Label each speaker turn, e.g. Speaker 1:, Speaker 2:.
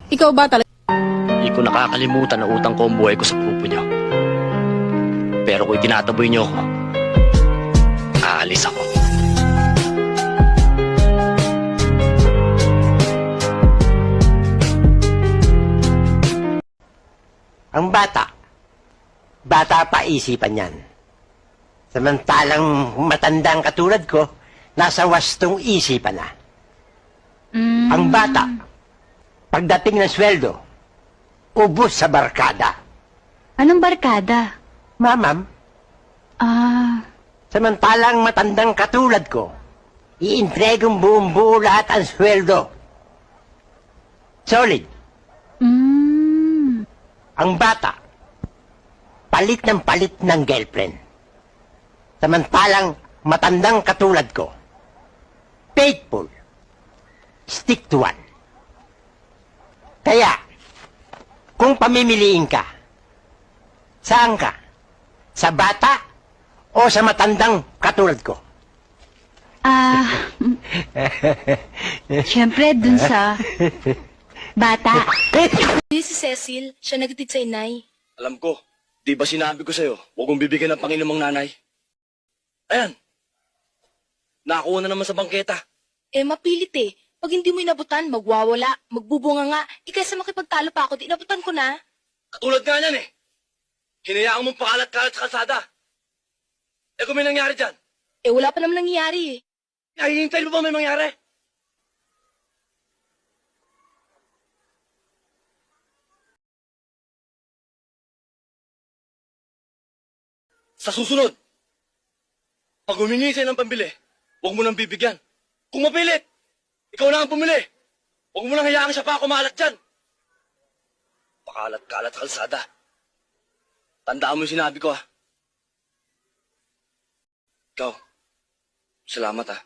Speaker 1: Ikaw ba talaga?
Speaker 2: Hindi ko nakakalimutan na utang ko ang buhay ko sa grupo niyo. Pero kung itinataboy niyo ako, aalis ako.
Speaker 3: Ang bata, bata pa isipan yan. Samantalang matandang katulad ko, nasa wastong isipan na. Ang bata, pagdating ng sweldo, ubos sa barkada.
Speaker 4: Anong barkada?
Speaker 3: Mamam,
Speaker 4: Ah,
Speaker 3: samantalang matandang katulad ko, iintregong buong buo lahat ang sweldo. Solid. Ang bata, palit ng girlfriend. Samantalang matandang katulad ko, faithful, stick to one. Kaya, kung pamimiliin ka, saan ka? Sa bata o sa matandang katulad ko?
Speaker 4: Siyempre dun sa bata.
Speaker 5: Si Cecil, siya nagtitid sa inay.
Speaker 2: Alam ko, di ba sinabi ko sa'yo, huwag mong bibigyan ng Panginoong nanay? Ayan, nakuha na naman sa bangketa.
Speaker 5: Mapilit eh. Pag hindi mo inabutan, magwawala, magbubunga nga. Kaysa makipagtalo pa ako, di inabutan ko na.
Speaker 2: Katulad nga niyan eh. Hinayaan mong pakalat-kalat sa kalsada. Kung may nangyari dyan,
Speaker 5: Wala pa naman nangyayari eh.
Speaker 2: hihintay mo ba may mangyari? Sa susunod, pag humingi sa'yo ng pambili, huwag mo nang bibigyan. Kung mapilit, ikaw na ang pumili. Huwag mo nang hayaan siya pa kumalat dyan. Pakalat-kalat sa kalsada. Tandaan mo yung sinabi ko, ha? Ikaw, salamat, ha?